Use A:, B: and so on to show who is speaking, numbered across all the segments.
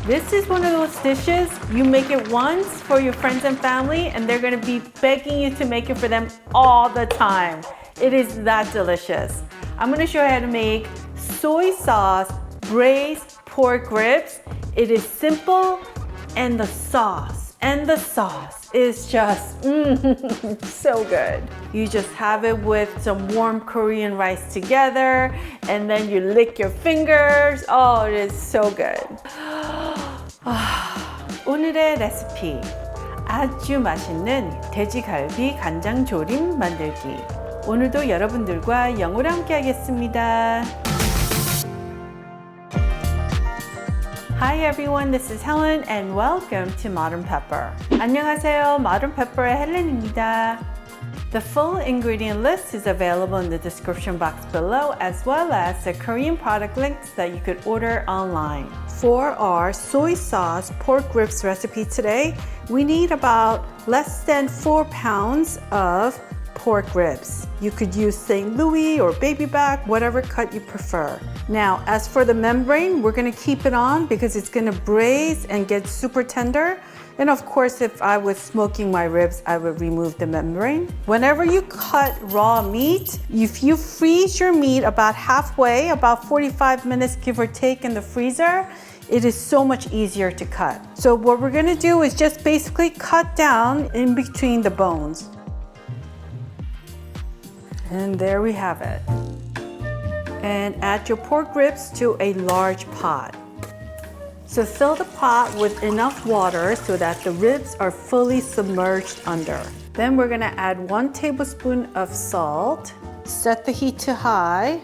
A: This is one of those dishes, you make it once for your friends and family and they're gonna be begging you to make it for them all the time. It is that delicious. I'm gonna show you how to make soy sauce braised pork ribs. It is simple and the sauce is just so good. You just have it with some warm Korean rice together and then you lick your fingers. Oh, it is so good. 오늘의 레시피, 아주 맛있는 돼지갈비 간장조림 만들기. 오늘도 여러분들과 영어로 함께 하겠습니다. Hi everyone, this is Helen and welcome to Modern Pepper. 안녕하세요, Modern Pepper의 헬렌입니다. The full ingredient list is available in the description box below, as well as the Korean product links that you could order online. For our soy sauce pork ribs recipe today, we need about less than 4 pounds of pork ribs. You could use St. Louis or baby back, whatever cut you prefer. Now, as for the membrane, we're gonna keep it on because it's gonna braise and get super tender. And of course, if I was smoking my ribs, I would remove the membrane. Whenever you cut raw meat, if you freeze your meat about halfway, about 45 minutes give or take in the freezer, it is so much easier to cut. So what we're gonna do is just basically cut down in between the bones. And there we have it. And add your pork ribs to a large pot. So fill the pot with enough water so that the ribs are fully submerged under. Then we're gonna add 1 tablespoon of salt. Set the heat to high,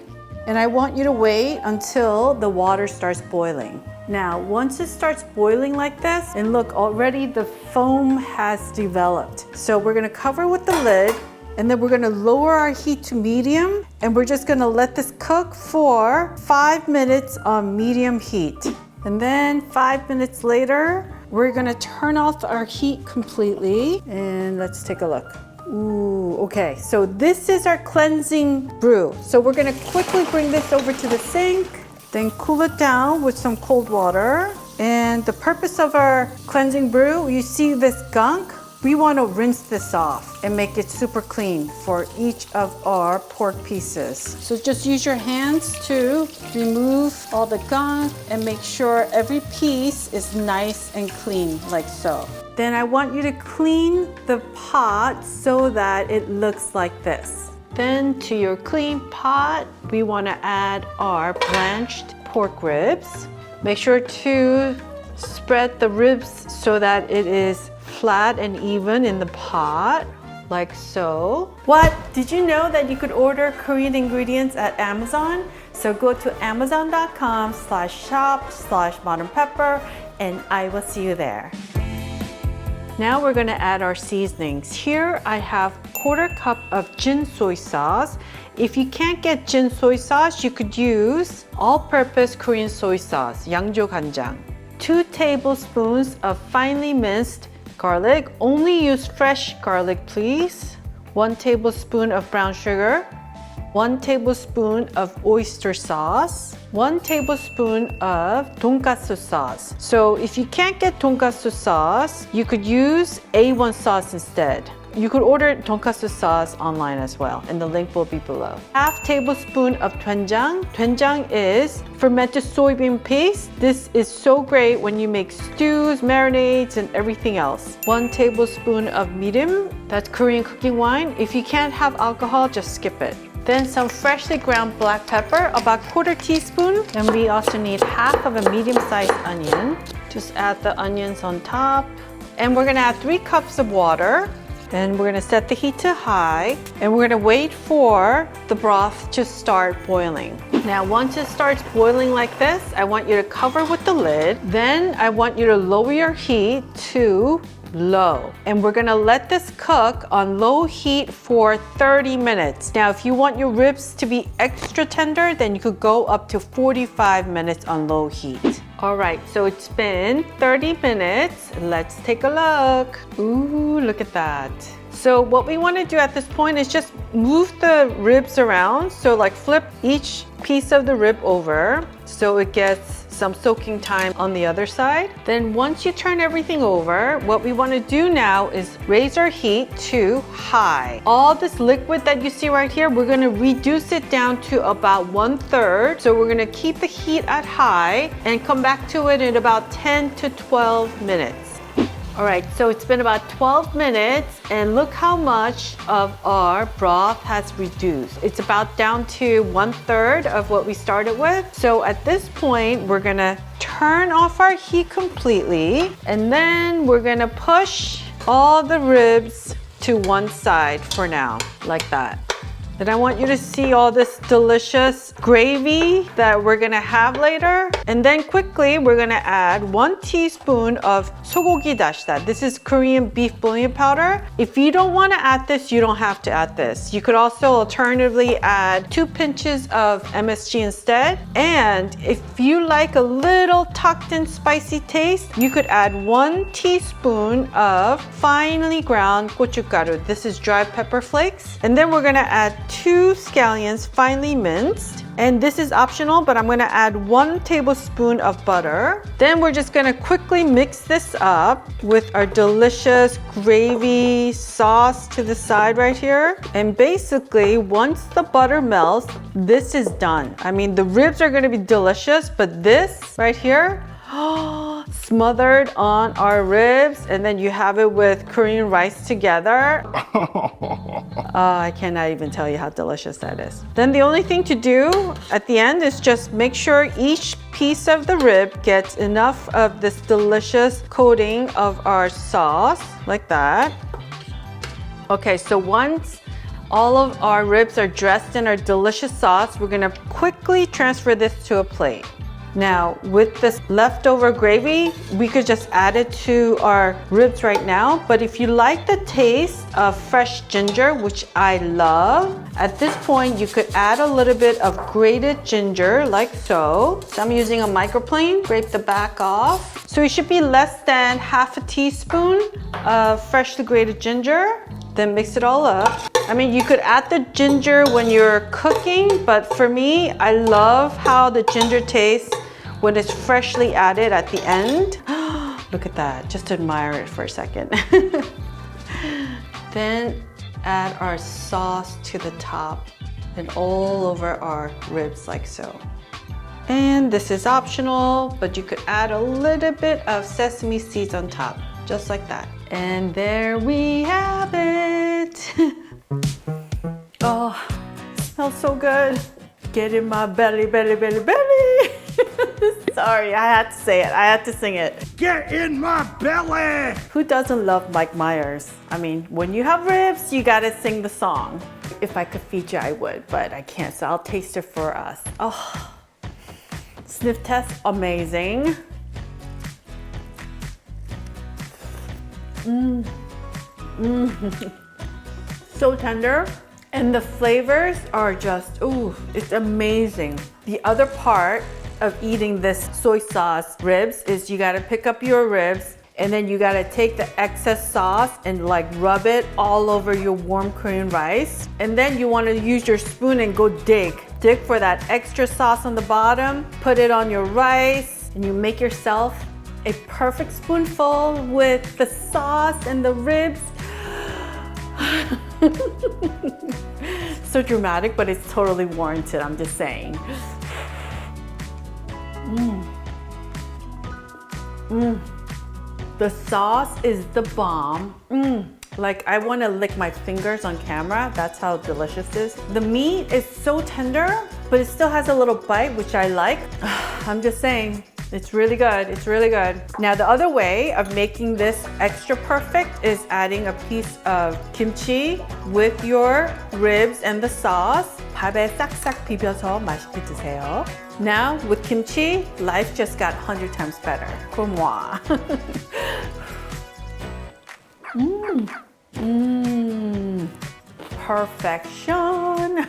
A: and I want you to wait until the water starts boiling. Now, once it starts boiling like this, and look, already the foam has developed. So we're gonna cover with the lid, and then we're gonna lower our heat to medium, and we're just gonna let this cook for 5 minutes on medium heat. And then 5 minutes later, we're gonna turn off our heat completely, and let's take a look. Ooh, okay, so this is our cleansing brew. So we're gonna quickly bring this over to the sink, then cool it down with some cold water. And the purpose of our cleansing brew, you see this gunk? We want to rinse this off and make it super clean for each of our pork pieces. So just use your hands to remove all the gunk and make sure every piece is nice and clean, like so. Then I want you to clean the pot so that it looks like this. Then to your clean pot, we want to add our blanched pork ribs. Make sure to spread the ribs so that it is flat and even in the pot, like so. What? Did you know that you could order Korean ingredients at Amazon? So go to amazon.com/shop/modernpepper and I will see you there. Now we're gonna add our seasonings. Here I have 1/4 cup of Jin Soy Sauce. If you can't get Jin Soy Sauce, you could use all-purpose Korean soy sauce, 양조간장. 2 tablespoons of finely minced garlic. Only use fresh garlic, please. 1 tablespoon of brown sugar. 1 tablespoon of oyster sauce. 1 tablespoon of Tonkatsu sauce. So if you can't get Tonkatsu sauce, you could use A1 sauce instead. You could order Tonkatsu sauce online as well, and the link will be below. 1/2 tablespoon of DoenJang. DoenJang is fermented soybean paste. This is so great when you make stews, marinades, and everything else. 1 tablespoon of Mirin. That's Korean cooking wine. If you can't have alcohol, just skip it. Then some freshly ground black pepper, about 1/4 teaspoon. And we also need 1/2 of a medium-sized onion. Just add the onions on top. And we're gonna add 3 cups of water. Then we're gonna set the heat to high, and we're gonna wait for the broth to start boiling. Now, once it starts boiling like this, I want you to cover with the lid. Then I want you to lower your heat to low. And we're gonna let this cook on low heat for 30 minutes. Now, if you want your ribs to be extra tender, then you could go up to 45 minutes on low heat. All right, so it's been 30 minutes. Let's take a look. Ooh, look at that. So what we want to do at this point is just move the ribs around. So like flip each piece of the rib over so it gets some soaking time on the other side. Then once you turn everything over, what we want to do now is raise our heat to high. All this liquid that you see right here, we're going to reduce it down to about 1/3. So we're going to keep the heat at high and come back to it in about 10 to 12 minutes. All right, so it's been about 12 minutes and look how much of our broth has reduced. It's about down to 1/3 of what we started with. So at this point, we're gonna turn off our heat completely and then we're gonna push all the ribs to one side for now, like that. Then I want you to see all this delicious gravy that we're gonna have later. And then quickly, we're gonna add 1 teaspoon of sogogi dashida. This is Korean beef bouillon powder. If you don't wanna add this, you don't have to add this. You could also alternatively add 2 pinches of MSG instead. And if you like a little tucked in spicy taste, you could add 1 teaspoon of finely ground gochugaru. This is dry pepper flakes. And then we're gonna add 2 scallions finely minced. And this is optional, but I'm gonna add 1 tablespoon of butter. Then we're just gonna quickly mix this up with our delicious gravy sauce to the side right here. And basically, once the butter melts, this is done. I mean, the ribs are gonna be delicious, but this right here, smothered on our ribs, and then you have it with Korean rice together. I cannot even tell you how delicious that is. Then the only thing to do at the end is just make sure each piece of the rib gets enough of this delicious coating of our sauce, like that. Okay, so once all of our ribs are dressed in our delicious sauce, we're gonna quickly transfer this to a plate. Now, with this leftover gravy, we could just add it to our ribs right now. But if you like the taste of fresh ginger, which I love, at this point, you could add a little bit of grated ginger, like so. So I'm using a microplane, scrape the back off. So it should be less than half a teaspoon of freshly grated ginger. Then mix it all up. I mean, you could add the ginger when you're cooking, but for me, I love how the ginger tastes when it's freshly added at the end. Look at that, just admire it for a second. Then add our sauce to the top and all over our ribs like so. And this is optional, but you could add a little bit of sesame seeds on top, just like that. And there we have it. Oh, smells so good. Get in my belly, belly, belly, belly. Sorry, I had to say it. I had to sing it.
B: Get in my belly!
A: Who doesn't love Mike Myers? I mean, when you have ribs, you gotta sing the song. If I could feature, I would, but I can't, so I'll taste it for us. Oh, sniff test, amazing. So tender. And the flavors are just, ooh, it's amazing. The other part of eating this soy sauce ribs is you gotta pick up your ribs and then you gotta take the excess sauce and like rub it all over your warm Korean rice. And then you wanna use your spoon and go dig. Dig for that extra sauce on the bottom, put it on your rice, and you make yourself a perfect spoonful with the sauce and the ribs. So dramatic, but it's totally warranted, I'm just saying. The sauce is the bomb. Like I want to lick my fingers on camera. That's how delicious it is. The meat is so tender, but it still has a little bite, which I like. I'm just saying. It's really good, it's really good. Now the other way of making this extra perfect is adding a piece of kimchi with your ribs and the sauce. 밥에 싹싹 비벼서 맛있게 드세요. Now with kimchi, life just got 100 times better. For moi. Perfection.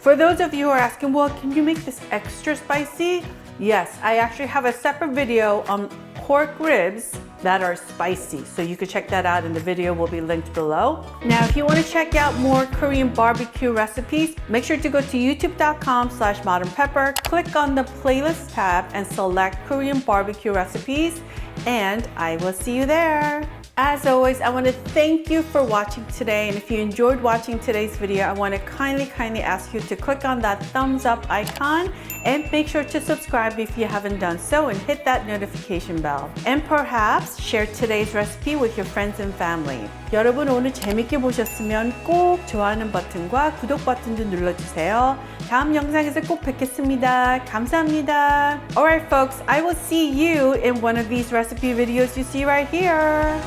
A: For those of you who are asking, well, can you make this extra spicy? Yes, I actually have a separate video on pork ribs that are spicy. So you can check that out and the video will be linked below. Now, if you want to check out more Korean barbecue recipes, make sure to go to youtube.com/modernpepper, click on the playlist tab and select Korean barbecue recipes, and I will see you there. As always, I want to thank you for watching today, and if you enjoyed watching today's video, I want to kindly ask you to click on that thumbs up icon and make sure to subscribe if you haven't done so and hit that notification bell. And perhaps share today's recipe with your friends and family. 여러분 오늘 재밌게 보셨으면 꼭 좋아하는 버튼과 구독 버튼도 눌러주세요. 다음 영상에서 꼭 뵙겠습니다. 감사합니다. Alright folks, I will see you in one of these recipe videos you see right here.